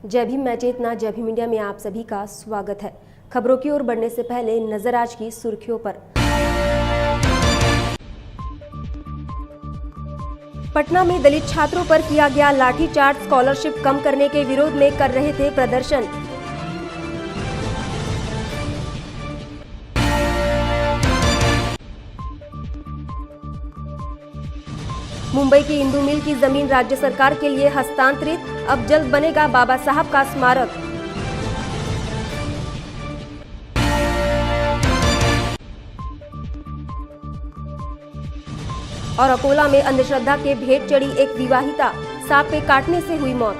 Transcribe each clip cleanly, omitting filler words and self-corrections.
जय भीम, मैं चेतना, जय भीम इंडिया में आप सभी का स्वागत है। खबरों की ओर बढ़ने से पहले नजर आज की सुर्खियों पर। पटना में दलित छात्रों पर किया गया लाठीचार्ज। स्कॉलरशिप कम करने के विरोध में कर रहे थे प्रदर्शन। मुंबई की इंदू मिल की जमीन राज्य सरकार के लिए हस्तांतरित। अब जल्द बनेगा बाबा साहब का स्मारक। और अकोला में अंधश्रद्धा के भेंट चढ़ी एक विवाहिता, सांप के काटने से हुई मौत।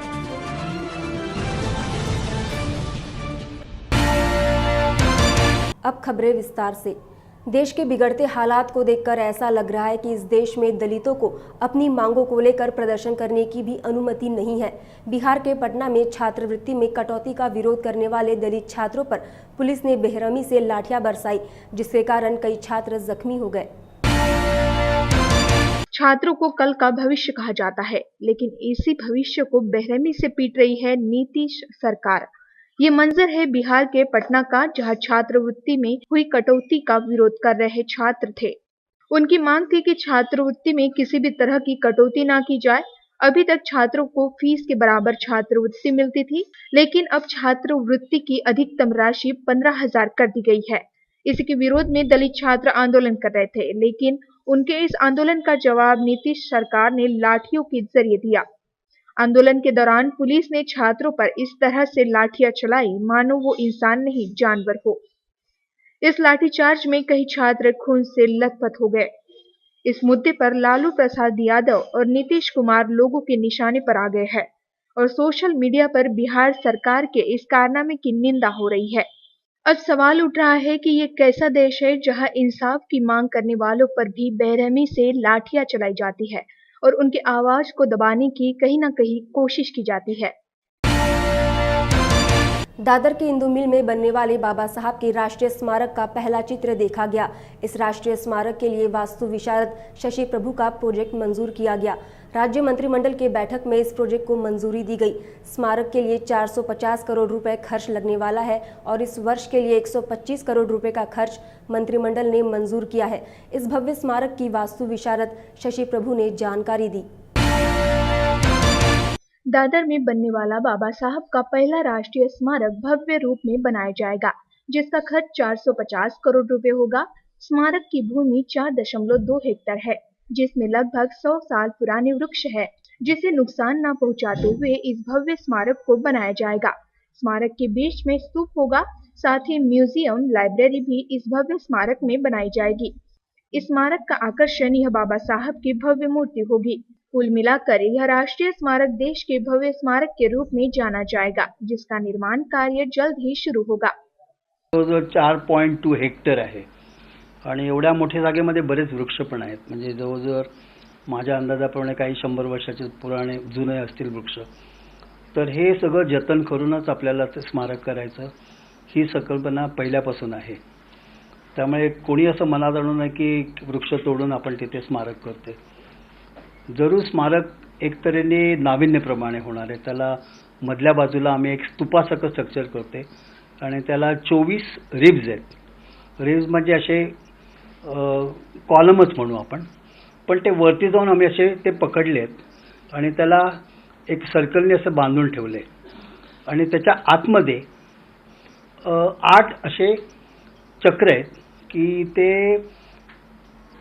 अब खबरें विस्तार से। देश के बिगड़ते हालात को देखकर ऐसा लग रहा है कि इस देश में दलितों को अपनी मांगों को लेकर प्रदर्शन करने की भी अनुमति नहीं है। बिहार के पटना में छात्रवृत्ति में कटौती का विरोध करने वाले दलित छात्रों पर पुलिस ने बेरहमी से लाठियां बरसाई, जिसके कारण कई छात्र जख्मी हो गए। छात्रों को कल का भविष्य कहा जाता है, लेकिन इसी भविष्य को बेरहमी से पीट रही है नीतीश सरकार। ये मंजर है बिहार के पटना का, जहां छात्रवृत्ति में हुई कटौती का विरोध कर रहे छात्र थे। उनकी मांग थी कि छात्रवृत्ति में किसी भी तरह की कटौती ना की जाए। अभी तक छात्रों को फीस के बराबर छात्रवृत्ति मिलती थी, लेकिन अब छात्रवृत्ति की अधिकतम राशि 15,000 कर दी गई है। इसी के विरोध में दलित छात्र आंदोलन कर रहे थे, लेकिन उनके इस आंदोलन का जवाब नीतीश सरकार ने लाठियों के जरिए दिया। आंदोलन के दौरान पुलिस ने छात्रों पर इस तरह से लाठियां चलाई मानो वो इंसान नहीं जानवर हो। इस लाठीचार्ज में कई छात्र खून से लथपथ हो गए। इस मुद्दे पर लालू प्रसाद यादव और नीतीश कुमार लोगों के निशाने पर आ गए हैं और सोशल मीडिया पर बिहार सरकार के इस कारनामे की निंदा हो रही है। अब सवाल उठ रहा है कि ये कैसा देश है जहां इंसाफ की मांग करने वालों पर भी बेरहमी से लाठियां चलाई जाती है और उनकी आवाज को दबाने की कहीं ना कहीं कोशिश की जाती है। दादर के इंदू मिल में बनने वाले बाबा साहब के राष्ट्रीय स्मारक का पहला चित्र देखा गया। इस राष्ट्रीय स्मारक के लिए वास्तु विशारद शशि प्रभु का प्रोजेक्ट मंजूर किया गया। राज्य मंत्रिमंडल के बैठक में इस प्रोजेक्ट को मंजूरी दी गई। स्मारक के लिए 450 करोड़ रुपए खर्च लगने वाला है और इस वर्ष के लिए 125 करोड़ रुपए का खर्च मंत्रिमंडल ने मंजूर किया है। इस भव्य स्मारक की वास्तु विशारद शशि प्रभु ने जानकारी दी। दादर में बनने वाला बाबा साहब का पहला राष्ट्रीय स्मारक भव्य रूप में बनाया जाएगा, जिसका खर्च 450 करोड़ रुपए होगा। स्मारक की भूमि 4.2 हेक्टेयर है, जिसमें लगभग 100 साल पुराने वृक्ष है, जिसे नुकसान न पहुंचाते हुए इस भव्य स्मारक को बनाया जाएगा। स्मारक के बीच में स्तूप होगा, साथ ही म्यूजियम, लाइब्रेरी भी इस भव्य स्मारक में बनाई जाएगी। इस स्मारक का आकर्षण यह बाबा साहब की भव्य मूर्ति होगी। कुल मिलाकर यह राष्ट्रीय स्मारक देश के भव्य स्मारक के रूप में जाना जाएगा, जिसका निर्माण कार्य जल्द ही शुरू होगा। 4.2 हेक्टर आहे आणि एवढ्या मोठ्या जागेमध्ये बरेच वृक्ष पण आहेत, म्हणजे जवळजवळ माझ्या अंदाजाप्रमाणे काही 100 वर्षाचे पुराणे जुने असतील वृक्ष। तर हे सगळं जतन करूनच आपल्याला ते स्मारक करायचं ही संकल्पना पहिल्यापासून आहे। त्यामुळे कोणी असं मनात आणू नये की वृक्ष तोडून आपण तिथे स्मारक करतोय। जरूर स्मारक एक तऱ्हेने नाविन्यप्रमाणे होणार आहे। त्याला मधल्या बाजूला आम्ही एक स्तूपासारखं स्ट्रक्चर करते आणि त्याला 24 रिब्स आहेत। रिब्स म्हणजे असे कॉलमच म्हणू आपण, पण ते वरती जाऊन आम्ही असे ते पकडलेत आणि त्याला एक सर्कलने असं बांधून ठेवले आणि त्याच्या आतमध्ये 8 असे चक्र आहेत की ते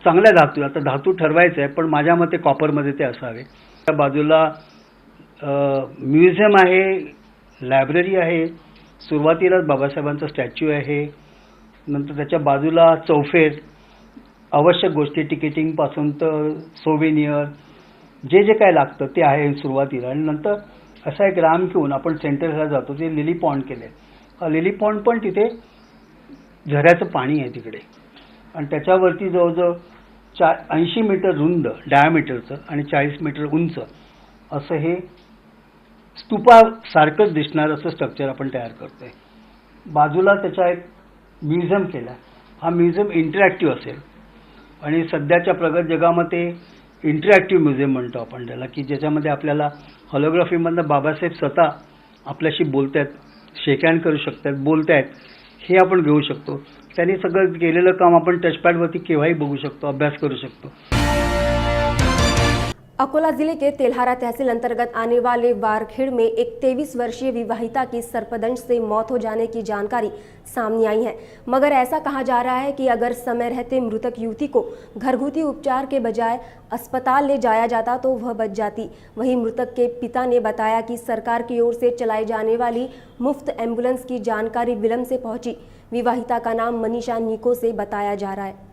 चांगल्या धातू, आता धातू ठरवायचं आहे, पण माझ्या मते कॉपरमध्ये ते असावे। त्या बाजूला म्युझियम आहे, लायब्ररी आहे, सुरुवातीलाच बाबासाहेबांचा स्टॅच्यू आहे, नंतर त्याच्या बाजूला चौफेर, आवश्यक गोष्टी तिकिटिंगपासून तर सोव्हिनियर जे जे काय लागतं ते आहे सुरुवातीला। आणि नंतर असा एक राम घेऊन आपण सेंटरला जातो, ते लिली पॉन्ड केले। हा लिली पॉन्ड पण तिथे झऱ्याचं पाणी आहे तिकडे आणि त्याच्यावरती जवळजवळ 80 मीटर रुंद डायमीटरचं आणि 40 मीटर उंच असं हे स्तूपासारखंच दिसणार असं स्ट्रक्चर आपण तयार करतोय। बाजूला त्याचा एक म्युझियम केला। हा म्युझियम इंटरॅक्टिव्ह असेल आणि सध्याच्या प्रगत जगामध्ये इंटरॅक्टिव्ह म्युझियम म्हणतो आपण त्याला, की ज्याच्यामध्ये आपल्याला होलोग्राफीमधनं बाबासाहेब स्वतः आपल्याशी बोलतायत, शेक हँड करू शकतात, बोलतायत, हे आपण घेऊ शकतो. त्यांनी सगळं केलेलं काम आपण टचपॅडवरती केव्हाही बघू शकतो, अभ्यास करू शकतो. अकोला जिले के तेल्हारा तहसील अंतर्गत आने वाले वारखेड़ में एक 23 वर्षीय विवाहिता की सर्पदंश से मौत हो जाने की जानकारी सामने आई है, मगर ऐसा कहा जा रहा है कि अगर समय रहते मृतक युवती को घरगुती उपचार के बजाय अस्पताल ले जाया जाता तो वह बच जाती. वहीं मृतक के पिता ने बताया कि सरकार की ओर से चलाई जाने वाली मुफ्त एम्बुलेंस की जानकारी विलंब से पहुंची. विवाहिता का नाम मनीषा निको से बताया जा रहा है.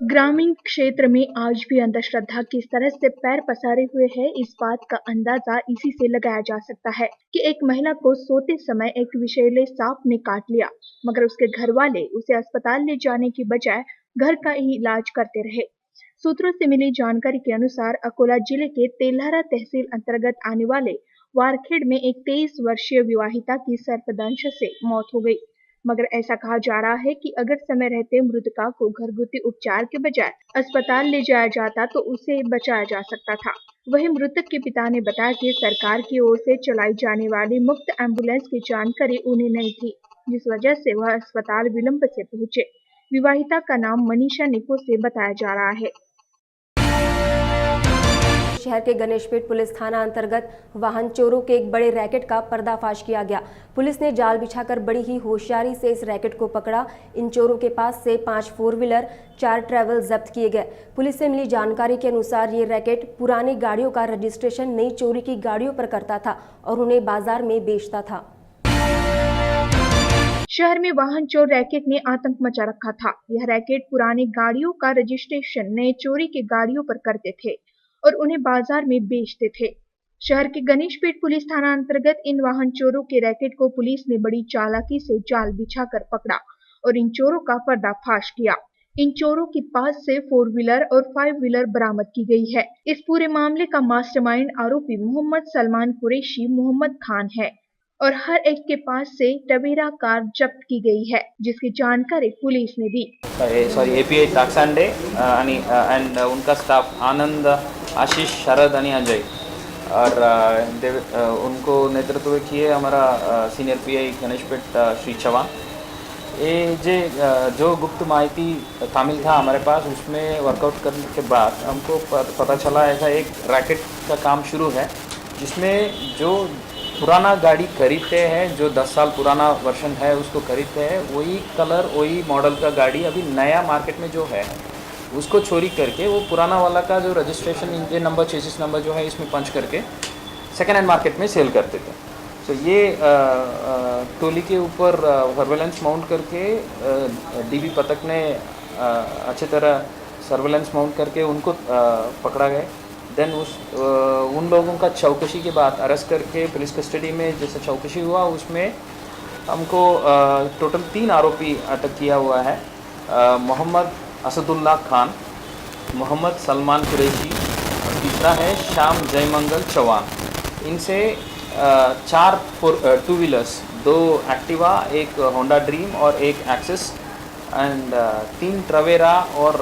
ग्रामीण क्षेत्र में आज भी अंधश्रद्धा किस तरह से पैर पसारे हुए है, इस बात का अंदाजा इसी से लगाया जा सकता है कि एक महिला को सोते समय एक विषैले सांप ने काट लिया, मगर उसके घर वाले उसे अस्पताल ले जाने की बजाय घर का ही इलाज करते रहे. सूत्रों से मिली जानकारी के अनुसार अकोला जिले के तेल्हारा तहसील अंतर्गत आने वाले वारखेड़ में एक 23 वर्षीय विवाहिता की सर्पदंश से मौत हो गई, मगर ऐसा कहा जा रहा है कि अगर समय रहते मृतका को घरगुती उपचार के बजाय अस्पताल ले जाया जाता तो उसे बचाया जा सकता था. वहीं मृतक के पिता ने बताया कि सरकार की ओर से चलाई जाने वाली मुफ्त एम्बुलेंस की जानकारी उन्हें नहीं थी, जिस वजह से वह अस्पताल विलंब से पहुंचे. विवाहिता का नाम मनीषा निको से बताया जा रहा है. शहर के गणेशपेट पुलिस थाना अंतर्गत वाहन चोरों के एक बड़े रैकेट का पर्दाफाश किया गया. पुलिस ने जाल बिछाकर बड़ी ही होशियारी से इस रैकेट को पकड़ा. इन चोरों के पास से 5 4 व्हीलर 4 ट्रैवल जब्त किए गए. पुलिस से मिली जानकारी के अनुसार ये रैकेट पुरानी गाड़ियों का रजिस्ट्रेशन नई चोरी की गाड़ियों पर करता था और उन्हें बाजार में बेचता था. शहर में वाहन चोर रैकेट ने आतंक मचा रखा था. यह रैकेट पुरानी गाड़ियों का रजिस्ट्रेशन नए चोरी की गाड़ियों पर करते थे और उन्हें बाजार में बेचते थे. शहर के गणेशपेट पुलिस थाना अंतर्गत इन वाहन चोरों के रैकेट को पुलिस ने बड़ी चालाकी से जाल बिछाकर पकड़ा और इन चोरों का पर्दाफाश किया. इन चोरों के पास से 4 व्हीलर और 5 व्हीलर बरामद की गई है. इस पूरे मामले का मास्टरमाइंड आरोपी मोहम्मद सलमान कुरैशी मोहम्मद खान है और हर एक के पास से टवेरा कार जब्त की गई है, जिसकी जानकारी पुलिस ने दी. एपीआई ताकसांडे एंड उनका स्टाफ आनंद, आशीष, शरद आणि अजय और उनको नेतृत्व किए हमारा सीनियर पीआई गणेशपेट श्री चौहान. ये जो गुप्त माहिती शामिल था हमारे पास, उसमें वर्कआउट करने के बाद हमको पता चला ऐसा एक रैकेट का काम शुरू है, जिसमें जो पुराना गाड़ी खरीदते हैं, जो 10 साल पुराना वर्जन है उसको खरीदते हैं, वही कलर वही मॉडल का गाड़ी अभी नया मार्केट में जो है उसको चोरी करके वो पुराना वाला का जो registration engine number, chassis number जो है इसमें पंच करके सेकेंड हैंड मार्केट में सेल करते थे. तो ये टोली के ऊपर सर्वेलेंस माउंट करके डीबी पथक ने अच्छी तरह सर्वेलेंस माउंट करके उनको पकड़ा गए. देन उन लोगों का चौकसी के बाद अरेस्ट करके पुलिस कस्टडी में जैसे चौकसी हुआ, उसमें हमको टोटल 3 आरोपी अटक किया हुआ है. मोहम्मद असदुल्ला खान, मोहम्मद सलमान कुरैशी और तीसरा है श्याम जयमंगल चौहान. इनसे 4 2 व्हीलर्स, 2 एक्टिवा, 1 होंडा ड्रीम और 1 एक्सेस एंड 3 ट्रवेरा और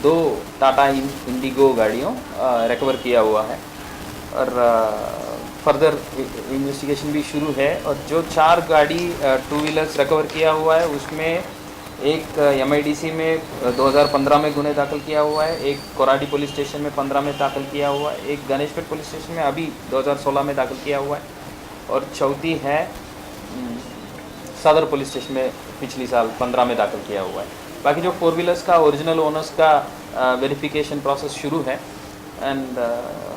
2 टाटा इंडिगो गाड़ियों रिकवर किया हुआ है और फर्दर इन्वेस्टिगेशन भी शुरू है. और जो 4 गाड़ी 2 व्हीलर्स रिकवर किया हुआ है, उसमें एक एमआईडीसी में 2015 में गुने दाखिल किया हुआ है, एक कोराडी पुलिस स्टेशन में 15 में दाखिल किया हुआ है, एक गणेशपेट पुलिस स्टेशन में अभी 2016 में दाखिल किया हुआ है और चौथी है सदर पुलिस स्टेशन में पिछली साल 15 में दाखिल किया हुआ है. बाकी जो 4 व्हीलर्स का ओरिजिनल ओनर्स का वेरिफिकेशन प्रोसेस शुरू है एंड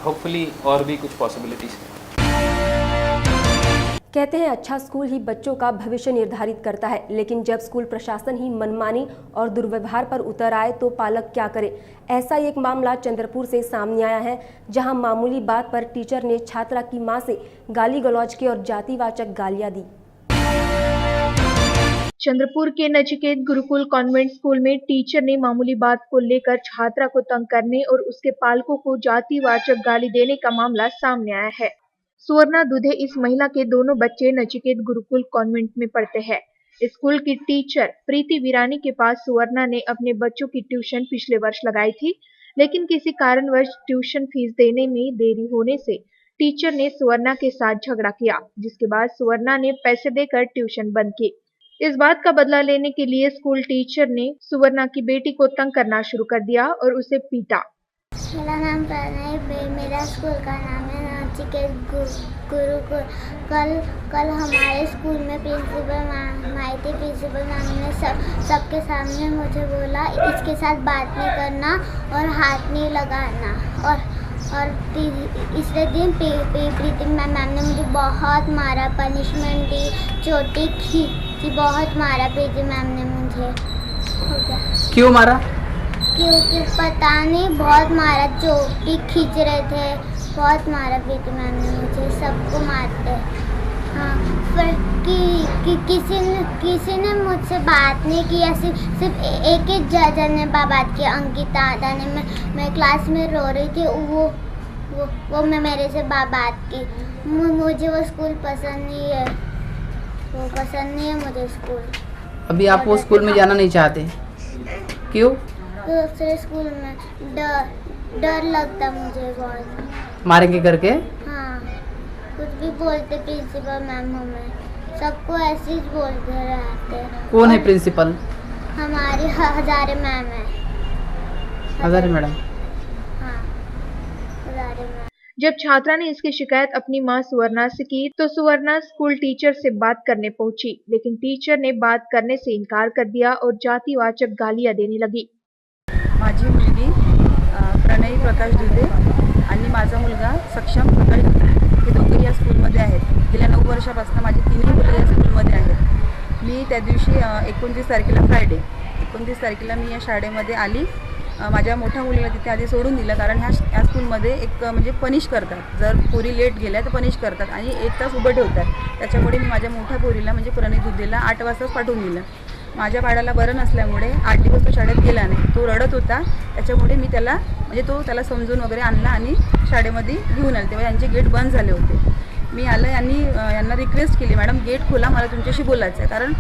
होपफुली और भी कुछ पॉसिबिलिटीज़ है. कहते हैं अच्छा स्कूल ही बच्चों का भविष्य निर्धारित करता है, लेकिन जब स्कूल प्रशासन ही मनमानी और दुर्व्यवहार पर उतर आए तो पालक क्या करे. ऐसा ही एक मामला चंद्रपुर से सामने आया है, जहां मामूली बात पर टीचर ने छात्रा की मां से गाली गलौज की और जातिवाचक गालियां दी. चंद्रपुर के नचिकेत गुरुकुल कॉन्वेंट स्कूल में टीचर ने मामूली बात को लेकर छात्रा को तंग करने और उसके पालकों को जातिवाचक गाली देने का मामला सामने आया है। सुवर्णा दुधे इस महिला के दोनों बच्चे नचिकेत गुरुकुल कॉन्वेंट में पढ़ते हैं। स्कूल की टीचर प्रीति वीरानी के पास सुवर्णा ने अपने बच्चों की ट्यूशन पिछले वर्ष लगाई थी, लेकिन किसी कारणवश ट्यूशन फीस देने में देरी होने से टीचर ने सुवर्णा के साथ झगड़ा किया, जिसके बाद सुवर्णा ने पैसे देकर ट्यूशन बंद की। इस बात का बदला लेने के लिए स्कूल टीचर ने सुवर्णा की बेटी को तंग करना शुरू कर दिया और उसे पीटा। मेरा नाम प्रणय, मेरा स्कूल का नाम है नचिकेत गुरुकुल। कल हमारे स्कूल में प्रिंसिपल मैम आई थी। प्रिंसिपल मैम ने सबके सामने मुझे बोला इसके साथ बात नहीं करना और हाथ नहीं लगाना। और तीसरे दिन प्रीति मैम ने मुझे बहुत मारा, पनिशमेंट दी, चोटी खींची, बहुत मारा प्रीति मैम ने मुझे। हो गया। क्यों मारा? क्योंकि पता नहीं, बहुत मारा, चोटी खींच रहे थे, बहुत मारा प्रीति मैम ने मुझे, सबको मारते। हाँ, फिर किसी ने मुझसे बात नहीं किया, सिर्फ एक ही जन ने बात की, अंकिता आदा ने। मैं क्लास में रो रही थी, वो मैं मेरे से बात की। मुझे वो स्कूल पसंद नहीं है, वो पसंद नहीं है मुझे स्कूल। अभी आप वो स्कूल में जाना नहीं चाहते, क्यों? दूसरे स्कूल में डर लगता मुझे बहुत। मारेंगे करके? हाँ, कुछ भी बोलते प्रिंसिपल मैम हमें, सबको ऐसे ही बोलते रहते। कौन है प्रिंसिपल? हमारी हजारे मैम है। हजारे मैडम? हाँ, हजारे मैम। जब छात्रा ने इसकी शिकायत अपनी मां सुवर्णा से की तो सुवर्णा स्कूल टीचर से बात करने पहुंची, लेकिन टीचर ने बात करने से इनकार कर दिया और जातिवाचक गालियां देने लगी। माझी मुलगी प्रणय प्रकाश दुधे आणि माझा मुलगा सक्षम प्रकाश दुधे हे दोघे या स्कूलमध्ये आहेत। गेल्या 9 वर्षापासून माझी तिन्ही मुलं या स्कूलमध्ये आहेत। मी त्या दिवशी 29 तारखेला फ्रायडे 29 तारखेला मी या शाळेमध्ये आली। माझ्या मोठ्या मुलीला तिथे आधी सोडून दिलं, कारण ह्या स्कूलमध्ये एक म्हणजे पनिश करतात, जर पोरी लेट गेल्या तर पनिश करतात आणि 1 तास उभं ठेवतात। त्याच्यामुळे मी माझ्या मोठ्या पोरीला म्हणजे प्रणय दुधेला 8 वाजताच पाठवून दिलं। माझ्या बाळाला बरं नसल्यामुळे 8 दिवस तो शाळेत गेला नाही, तो रडत होता। त्याच्यामुळे मी त्याला समजून वगैरे आणला आणि शाळेमध्ये घेऊन आले। तेव्हा यांचे गेट बंद झाले होते। मी आलं आणि यांना रिक्वेस्ट केली, मॅडम गेट खोला, मला तुमच्याशी बोलायचं आहे, कारण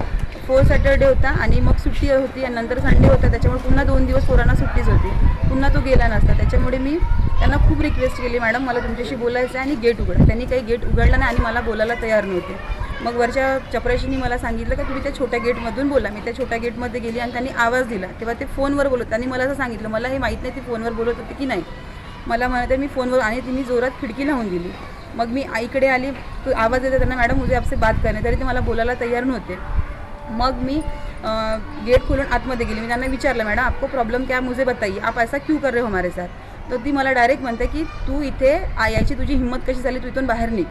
4 सॅटर्डे होता आणि मग सुट्टी होती आणि नंतर संडे होता, त्याच्यामुळे पुन्हा 2 दिवस पोरांना सुट्टीच होती, पुन्हा तो गेला नसता। त्याच्यामुळे मी त्यांना खूप रिक्वेस्ट केली, मॅडम मला तुमच्याशी बोलायचं आहे आणि गेट उघडा। त्यांनी काही गेट उघडला नाही आणि मला बोलायला तयार नव्हते। मग वरच्या चपराशीने मला सांगितलं की तुम्ही त्या छोट्या गेटमधून बोला। मी त्या छोट्या गेटमध्ये गेली आणि त्यांनी आवाज दिला, तेव्हा ते फोनवर बोलत, त्यांनी मला असं सांगितलं, मला हे माहीत नाही ती फोनवर बोलत होती की नाही, मला म्हणते मी फोनवर, आणि तिने जोरात खिडकी लावून दिली। मग मी आईकडे आली, तो आवाज येते त्यांना, मॅडम मुझे आपसे बात करणे, तरी ते मला बोलायला तयार नव्हते। मग मी गेट खोलून आतमध्ये गेली। मी त्यांना विचारलं, मॅडम आपको प्रॉब्लम क्या, मुझे बताइए, आप ऐसा क्यों कर रहे हो हमारे साथ? तर ती मला डायरेक्ट म्हणते की तू इथे यायची तुझी हिंमत कशी झाली, तू इथून बाहेर निघ।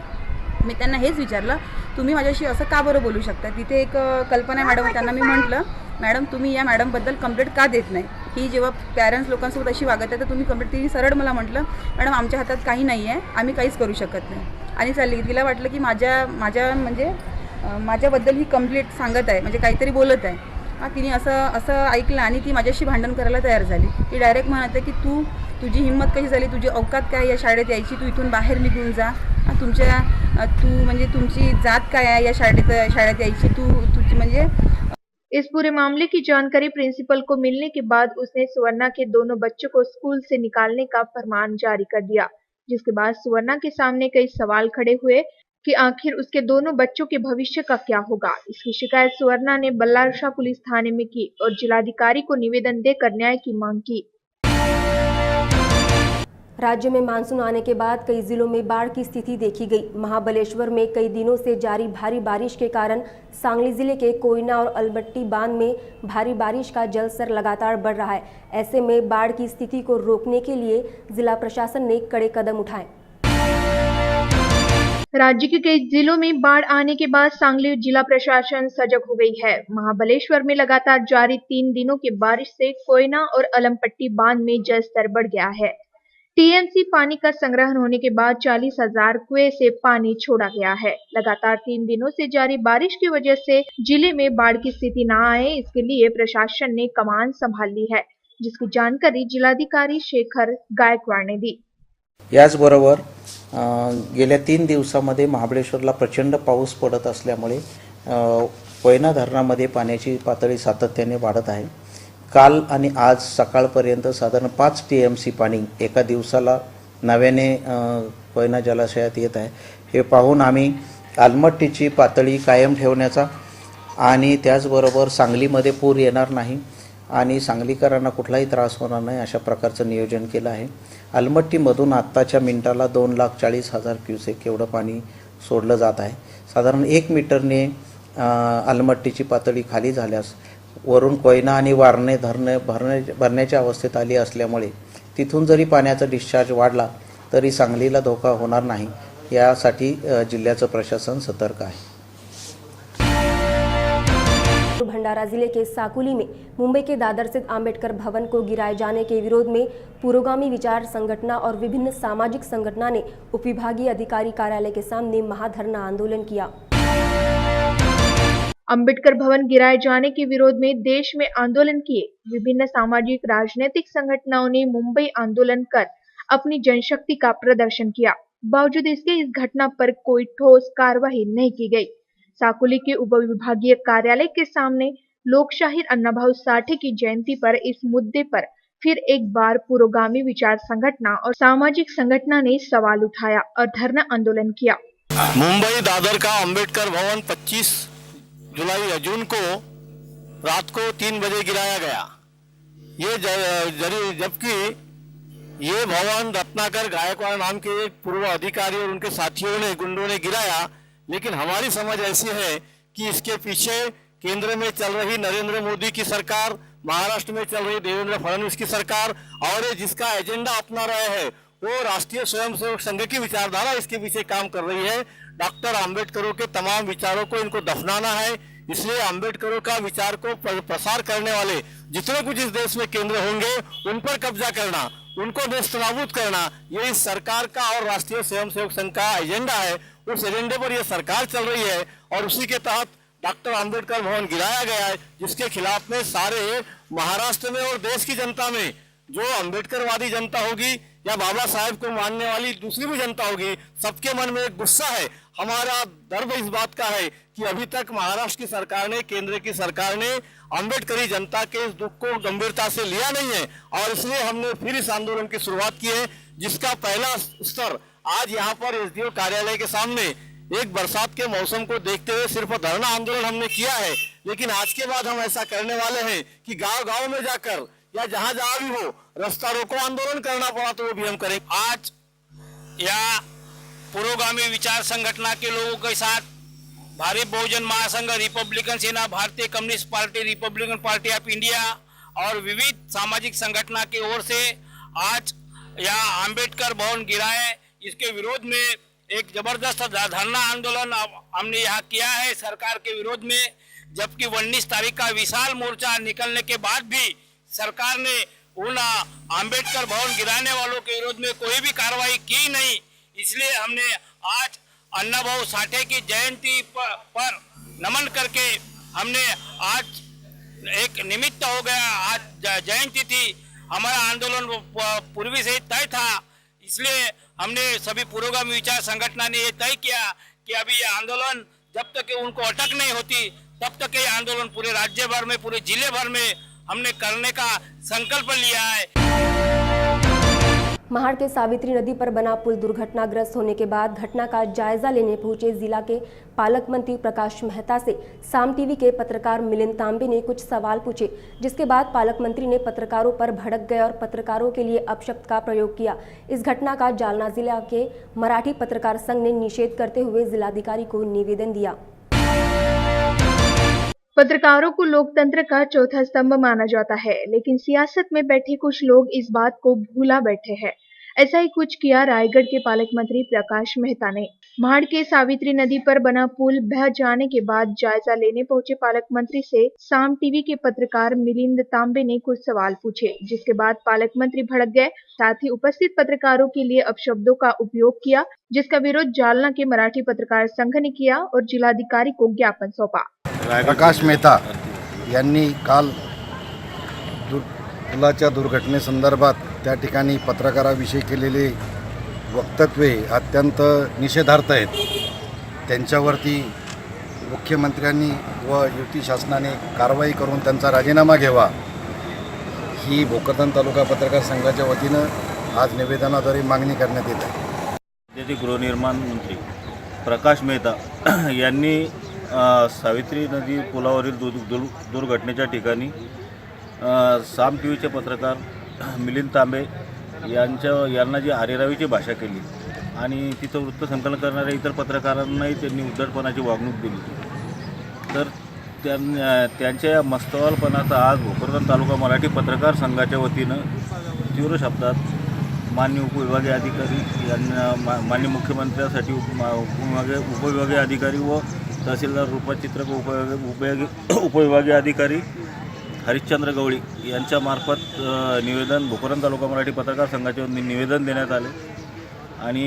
मी त्यांना हेच विचारलं, तुम्ही माझ्याशी असं का बरं बोलू शकता? तिथे एक कल्पना मॅडम, त्यांना मी म्हटलं, मॅडम तुम्ही या मॅडमबद्दल कंप्लेंट का देत नाही? ही जेव्हा पॅरेंट्स लोकांसोबत अशी वागत आहे तर तुम्ही कंप्लेंट, तिने सरळ मला म्हटलं, मॅडम आमच्या हातात काही नाही आहे, आम्ही काहीच करू शकत नाही, आणि चालली। तिला वाटलं की माझ्याबद्दल ही कंप्लेंट सांगत आहे, म्हणजे काहीतरी बोलत आहे। हां, तिने असं ऐकलं आणि ती माझ्याशी भांडण करायला तयार झाली। ती डायरेक्ट म्हणते की तुझी हिंमत कशी झाली, तुझी औकात काय या शाळेत यायची, तू इथून बाहेर निघून जा, तुमची जात काय आहे या शाळेत यायची, तुझी म्हणजे। इस पूरे मामले की जानकारी प्रिंसिपल को मिलने के बाद उसने सुवर्णा के दोनों बच्चों को स्कूल से निकालने का फरमान जारी कर दिया, जिसके बाद सुवर्णा के सामने कई सवाल खड़े हुए कि आखिर उसके दोनों बच्चों के भविष्य का क्या होगा। इसकी शिकायत सुवर्णा ने बल्लारशाह पुलिस थाने में की और जिलाधिकारी को निवेदन देकर न्याय की मांग की। राज्य में मानसून आने के बाद कई जिलों में बाढ़ की स्थिति देखी गई। महाबलेश्वर में कई दिनों से जारी भारी बारिश के कारण सांगली जिले के कोयना और अलमट्टी बांध में भारी बारिश का जलस्तर लगातार बढ़ रहा है। ऐसे में बाढ़ की स्थिति को रोकने के लिए जिला प्रशासन ने कड़े कदम उठाए। राज्य के कई जिलों में बाढ़ आने के बाद सांगली जिला प्रशासन सजग हो गई है। महाबलेश्वर में लगातार जारी 3 दिनों की बारिश से कोयना और अलमपट्टी बांध में जलस्तर बढ़ गया है। टीएमसी पानी का संग्रहण होने के बाद 40,000 कुएं से पानी छोड़ा गया है। लगातार 3 दिनों से जारी बारिश की वजह से जिले में बाढ़ की स्थिति न आए, इसके लिए प्रशासन ने कमान संभाल ली है, जिसकी जानकारी जिलाधिकारी शेखर गायकवाड ने दी। याचबरोबर गेल्या 3 दिवसामध्ये महाबळेश्वरला प्रचंड पाऊस पडत असल्यामुळे कोयना धरणामध्ये पाण्याची पातळी सातत्याने वाढत आहे। काल आणि आज सकाळपर्यंत साधारण 5 टीएमसी पाणी एका दिवसाला नव्याने कोयना जलाशयात येत आहे। हे पाहून आम्ही आलमट्टीची पातळी कायम ठेवण्याचा आणि त्याचबरोबर सांगलीमध्ये पूर येणार नाही आणि सांगलीकरांना कुठलाही त्रास होणार नाही अशा प्रकारचं नियोजन केलं आहे। आलमट्टीमधून आत्ताच्या मिनिटाला 2,40,000 क्युसेक एवढं पाणी सोडलं जात आहे। साधारण 1 मीटरने आलमट्टीची पातळी खाली झाल्यास वरून कोयना आणि वारणे धरणे भरण्याच्या अवस्थेत आली असल्यामुळे तिथून जरी पाण्याचा डिस्चार्ज वाढला तरी सांगलीला धोका होणार नाही, यासाठी जिल्ह्याचं प्रशासन सतर्क आहे। भंडारा जिले के साकुली में मुंबई के दादर स्थित आम्बेडकर भवन को गिराए जाने के विरोध में पुरोगामी विचार संगठन और विभिन्न सामाजिक संगठनों ने उपविभागीय अधिकारी कार्यालय के सामने महाधरना आंदोलन किया। अंबेडकर भवन गिराए जाने के विरोध में देश में आंदोलन किए। विभिन्न सामाजिक राजनीतिक संगठनों ने मुंबई आंदोलन कर अपनी जनशक्ति का प्रदर्शन किया। बावजूद इसके इस घटना पर कोई ठोस कार्रवाई नहीं की गई। साकुली के उपविभागीय कार्यालय के सामने लोकशाहीर अन्नाभाऊ साठे की जयंती पर इस मुद्दे पर फिर एक बार पुरोगामी विचार संगठन और सामाजिक संगठन ने सवाल उठाया और धरना आंदोलन किया। मुंबई दादर का अंबेडकर भवन 25 जुलाई जून को रात को 3 बजे गिराया गया। ये जबकि ये भवन रत्नाकर गायकवाड़ नाम के एक पूर्व अधिकारी और उनके साथियों ने गुंडों ने गिराया, लेकिन हमारी समझ ऐसी है कि इसके पीछे केंद्र में चल रही नरेंद्र मोदी की सरकार, महाराष्ट्र में चल रही देवेंद्र फडणवीस की सरकार और ये जिसका एजेंडा अपना रहे हैं वो राष्ट्रीय स्वयंसेवक संघ की विचारधारा इसके पीछे काम कर रही है। डॉक्टर आम्बेडकरों के तमाम विचारों को इनको दफनाना है, इसलिए आम्बेडकरों का विचार को प्रसार करने वाले जितने कुछ इस देश में केंद्र होंगे उन पर कब्जा करना, उनको नेस्तनाबूद करना, ये इस सरकार का और राष्ट्रीय स्वयंसेवक संघ का एजेंडा है। उस एजेंडे पर यह सरकार चल रही है और उसी के तहत डॉक्टर आम्बेडकर भवन गिराया गया है, जिसके खिलाफ में सारे महाराष्ट्र में और देश की जनता में जो अम्बेडकरवादी जनता होगी या बाबा साहेब को मानने वाली दूसरी भी जनता होगी, सबके मन में एक गुस्सा है। हमारा दर्द इस बात का है कि अभी तक महाराष्ट्र की सरकार ने, केंद्र की सरकार ने अम्बेडकरी जनता के इस दुख को गंभीरता से लिया नहीं है और इसलिए हमने फिर इस आंदोलन की शुरुआत की है, जिसका पहला स्तर आज यहाँ पर एसडीओ कार्यालय के सामने एक बरसात के मौसम को देखते हुए सिर्फ धरना आंदोलन हमने किया है। लेकिन आज के बाद हम ऐसा करने वाले हैं कि गांव-गांव में जाकर या जहां भी हो रास्ता रोको आंदोलन करना पड़ा तो वो भी हम करेंगे। आज या पुरोगामी विचार संगठन के लोगों के साथ भारतीय बहुजन महासंघ, रिपब्लिकन सेना, भारतीय communist party, Republican party of India और विविध सामाजिक संगठन की ओर से आज यहाँ आम्बेडकर भवन गिराए, इसके विरोध में एक जबरदस्त धरना आंदोलन हमने यहाँ किया है सरकार के विरोध में। जबकि 19 तारीख का विशाल मोर्चा निकलने के बाद भी सरकार ने उन आम्बेडकर भवन गिराने वालों के विरोध में कोई भी कार्रवाई की नहीं। इसलिए हमने आज अन्नाभाऊ साठे की जयंती पर नमन करके हमने आज एक निमित्त हो गया, आज जयंती थी, हमारा आंदोलन पूर्वी से तय था। इसलिए हमने सभी पुरोगामी विचार संगठन ने ये तय किया कि अभी ये आंदोलन जब तक उनको अटक नहीं होती तब तक ये आंदोलन पूरे राज्य भर में, पूरे जिले भर में हमने करने का संकल्प लिया है। महाड़ के सावित्री नदी पर बना पुल दुर्घटनाग्रस्त होने के बाद घटना का जायजा लेने पहुंचे जिला के पालक मंत्री प्रकाश मेहता से साम टीवी के पत्रकार मिलिंद तांबे ने कुछ सवाल पूछे, जिसके बाद पालक मंत्री ने पत्रकारों पर भड़क गए और पत्रकारों के लिए अपशब्द का प्रयोग किया। इस घटना का जालना जिला के मराठी पत्रकार संघ ने निषेध करते हुए जिलाधिकारी को निवेदन दिया। पत्रकारों को लोकतंत्र का चौथा स्तंभ माना जाता है, लेकिन सियासत में बैठे कुछ लोग इस बात को भूला बैठे हैं। ऐसा ही कुछ किया रायगढ़ के पालक मंत्री प्रकाश मेहता ने। महाड़ के सावित्री नदी पर बना पुल बह जाने के बाद जायजा लेने पहुंचे पालक मंत्री से साम टीवी के पत्रकार मिलिंद तांबे ने कुछ सवाल पूछे, जिसके बाद पालक मंत्री भड़क गए। साथ ही उपस्थित पत्रकारों के लिए अपशब्दों का उपयोग किया, जिसका विरोध जालना के मराठी पत्रकार संघ ने किया और जिलाधिकारी को ज्ञापन सौंपा। प्रकाश मेहता यांनी काल पुलाच्या दुर्घटनेसंदर्भात त्या ठिकाणी पत्रकाराविषयी केलेले वक्तव्ये अत्यंत निषेधार्थ आहेत। त्यांच्यावरती मुख्यमंत्र्यांनी व युती शासनाने कारवाई करून त्यांचा राजीनामा घ्यावा, ही भोकरदन तालुका पत्रकार संघाच्या वतीनं आज निवेदनाद्वारे मागणी करण्यात येत आहे। राज्याचे गृहनिर्माण मंत्री प्रकाश मेहता यांनी सावित्री नदी पुलावरील दुर्घटनेच्या ठिकाणी साम टीव्हीचे पत्रकार मिलिंद तांबे यांना जी आरेरावीची भाषा केली आणि तिथं वृत्तसंकलन करणाऱ्या इतर पत्रकारांनाही त्यांनी उद्धटपणाची वागणूक दिली, तर त्यांच्या या मस्तवालपणाचा आज भोकरदन तालुका मराठी पत्रकार संघाच्या वतीनं तीव्र शब्दात माननीय उपविभागीय अधिकारी यांना, माननीय मुख्यमंत्र्यांसाठी उपविभागीय अधिकारी व तहसीलदार रूपा चित्रक उपविभागीय अधिकारी हरिश्चंद्र गवळी यांच्यामार्फत निवेदन भोकरदन तालुका मराठी पत्रकार संघाचे निवेदन देण्यात आले आणि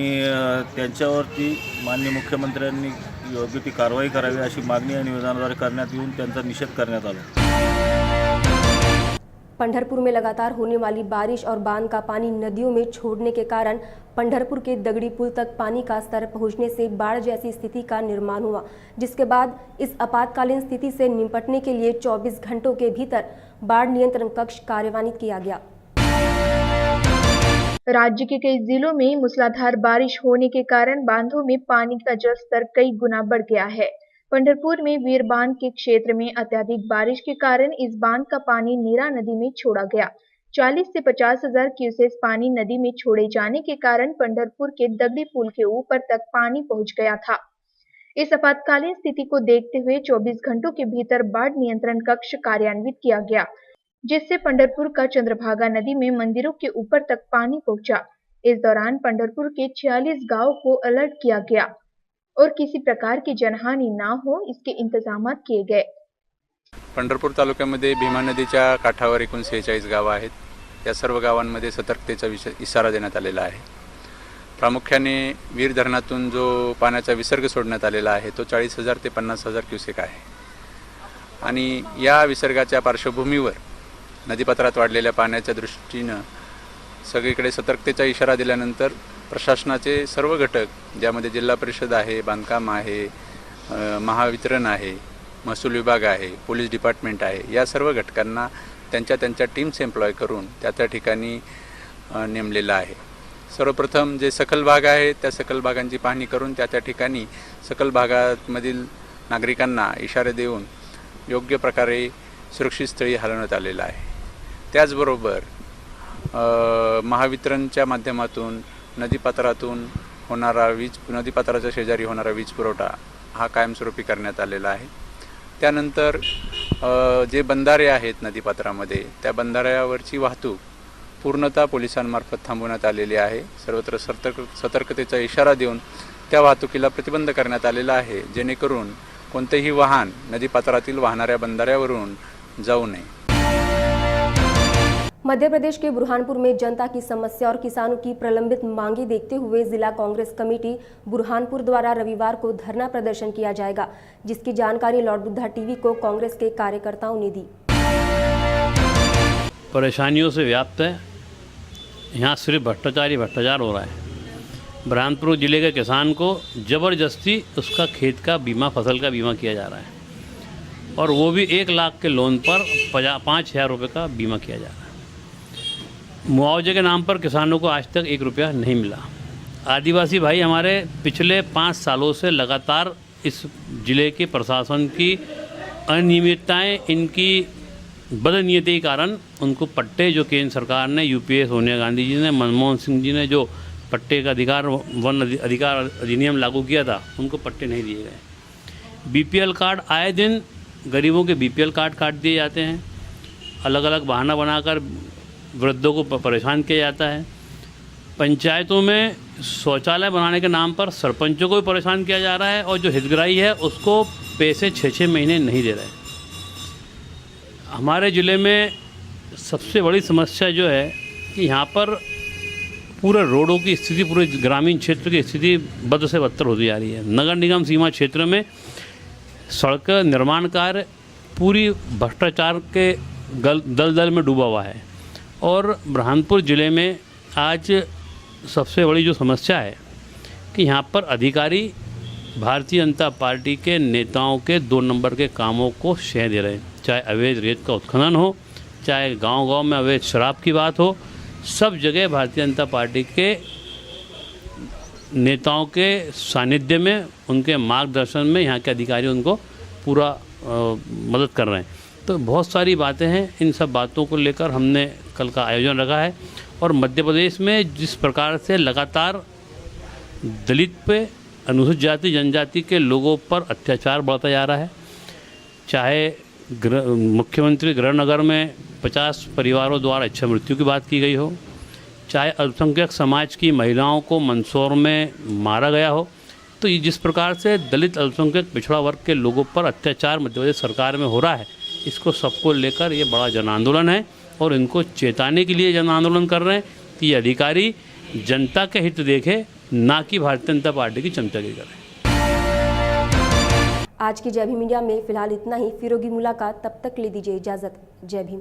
त्यांच्यावरती माननीय मुख्यमंत्र्यांनी योग्य ती कारवाई करावी अशी मागणी या निवेदनाद्वारे करण्यात येऊन त्यांचा निषेध करण्यात आला। पंढरपुर में लगातार होने वाली बारिश और बांध का पानी नदियों में छोड़ने के कारण पंढरपुर के दगड़ी पुल तक पानी का स्तर पहुंचने से बाढ़ जैसी स्थिति का निर्माण हुआ, जिसके बाद इस आपातकालीन स्थिति से निपटने के लिए 24 घंटों के भीतर बाढ़ नियंत्रण कक्ष कार्यान्वित किया गया। राज्य के कई जिलों में मूसलाधार बारिश होने के कारण बांधों में पानी का जलस्तर कई गुना बढ़ गया है। पंढरपुर में वीर बांध के क्षेत्र में अत्यधिक बारिश के कारण इस बांध का पानी नीरा नदी में छोड़ा गया। 40 से 50 हजार क्यूसेस पानी नदी में छोड़े जाने के कारण पंढरपुर के दगड़ी पुल के ऊपर तक पानी पहुंच गया था। इस आपातकालीन स्थिति को देखते हुए 24 घंटों के भीतर बाढ़ नियंत्रण कक्ष कार्यान्वित किया गया, जिससे पंढरपुर का चंद्रभागा नदी में मंदिरों के ऊपर तक पानी पहुंचा। इस दौरान पंढरपुर के 46 गांवों को अलर्ट किया गया और किसी प्रकार की जनहानि ना हो इसके इंतजाम किए गए। पंढरपूर तालुक्यामध्ये भीमा नदीच्या काठावर एकूण 46 गावं आहेत। या सर्व गावांमध्ये सतर्कतेचा इशारा देण्यात आलेला आहे। प्रामुख्याने वीर धरणातून जो पाण्याचा विसर्ग सोडण्यात आलेला आहे तो 40,000 ते 50,000 क्युसेक आहे आणि या विसर्गाच्या पार्श्वभूमीवर नदीपात्रात वाढलेल्या पाण्याच्या दृष्टीनं सगळीकडे सतर्कतेचा इशारा दिल्यानंतर प्रशासनाचे सर्व घटक, ज्यामध्ये जिल्हा परिषद आहे, बांधकाम आहे, महावितरण आहे, महसूल विभाग आहे, पोलीस डिपार्टमेंट आहे, या सर्व घटकांना त्यांच्या टीम्स एम्प्लॉय करून त्या ठिकाणी नेमलेलं आहे। सर्वप्रथम जे सखल भाग आहे त्या सखल भागांची पाहणी करून त्या ठिकाणी सखल भागामधील नागरिकांना इशारे देऊन योग्य प्रकारे सुरक्षित स्थळी हलवण्यात आलेलं आहे। त्याचबरोबर महावितरणच्या माध्यमातून नदीपात्रातून होणारा नदीपात्राच्या शेजारी होणारा वीज पुरवठा हा कायमस्वरूपी करण्यात आलेला आहे। त्यानंतर जे बंधारे आहेत नदीपात्रामध्ये त्या बंधाऱ्यावरची वाहतूक पूर्णतः पोलिसांमार्फत थांबवण्यात आलेली आहे। सर्वत्र सतर्कतेचा इशारा देऊन त्या वाहतुकीला प्रतिबंध करण्यात आलेला आहे, जेणेकरून कोणतेही वाहन नदीपात्रातील वाहणाऱ्या बंधाऱ्यावरून जाऊ नये। मध्य प्रदेश के बुरहानपुर में जनता की समस्या और किसानों की प्रलंबित मांगी देखते हुए जिला कांग्रेस कमेटी बुरहानपुर द्वारा रविवार को धरना प्रदर्शन किया जाएगा, जिसकी जानकारी लॉर्ड बुद्धा टीवी को कांग्रेस के कार्यकर्ताओं ने दी। परेशानियों से व्याप्त है, यहाँ सिर्फ भ्रष्टाचार हो रहा है। बुरहानपुर जिले के किसान को ज़बरदस्ती उसका खेत का बीमा, फसल का बीमा किया जा रहा है और वो भी 1 लाख के लोन पर 5,000 रुपये का बीमा किया जा रहा है। मुआवजे के नाम पर किसानों को आज तक 1 रुपया नहीं मिला। आदिवासी भाई हमारे पिछले 5 सालों से लगातार इस ज़िले के प्रशासन की अनियमितताएं, इनकी बदनीयती के कारण उनको पट्टे, जो केंद्र सरकार ने, यूपीए सोनिया गांधी जी ने, मनमोहन सिंह जी ने जो पट्टे का अधिकार, वन अधिकार अधिनियम लागू किया था, उनको पट्टे नहीं दिए गए। बीपीएल कार्ड आए दिन गरीबों के बीपीएल कार्ड काट दिए जाते हैं। अलग अलग बहाना बनाकर वृद्धों को परेशान किया जाता है। पंचायतों में शौचालय बनाने के नाम पर सरपंचों को भी परेशान किया जा रहा है और जो हितग्राही है उसको पैसे 6-6 महीने नहीं दे रहे। हमारे ज़िले में सबसे बड़ी समस्या जो है कि यहाँ पर पूरे रोडों की स्थिति, पूरे ग्रामीण क्षेत्र की स्थिति बद से बदतर होती जा रही है। नगर निगम सीमा क्षेत्र में सड़क निर्माण कार्य पूरी भ्रष्टाचार के दलदल में डूबा हुआ है और बुरहानपुर ज़िले में आज सबसे बड़ी जो समस्या है कि यहाँ पर अधिकारी भारतीय जनता पार्टी के नेताओं के 2 नंबर के कामों को शह दे रहे हैं। चाहे अवैध रेत का उत्खनन हो, चाहे गांव-गांव में अवैध शराब की बात हो, सब जगह भारतीय जनता पार्टी के नेताओं के सानिध्य में, उनके मार्गदर्शन में यहाँ के अधिकारी उनको पूरा मदद कर रहे हैं। तो बहुत सारी बातें हैं, इन सब बातों को लेकर हमने कल का आयोजन रखा है और मध्य प्रदेश में जिस प्रकार से लगातार दलित पे, अनुसूचित जाति जनजाति के लोगों पर अत्याचार बढ़ता जा रहा है, चाहे मुख्यमंत्री गृहनगर में 50 परिवारों द्वारा इच्छा मृत्यु की बात की गई हो, चाहे अल्पसंख्यक समाज की महिलाओं को मंदसौर में मारा गया हो, तो ये जिस प्रकार से दलित अल्पसंख्यक पिछड़ा वर्ग के लोगों पर अत्याचार मध्य प्रदेश सरकार में हो रहा है, इसको सबको लेकर ये बड़ा जन आंदोलन है और इनको चेताने के लिए जन आंदोलन कर रहे हैं कि ये अधिकारी जनता के हित देखे, ना कि भारतीय जनता पार्टी की चमचागिरी करे। आज की जय भीम इंडिया में फिलहाल इतना ही। फिर होगी मुलाकात, तब तक ले दीजिए इजाजत। जय भीम।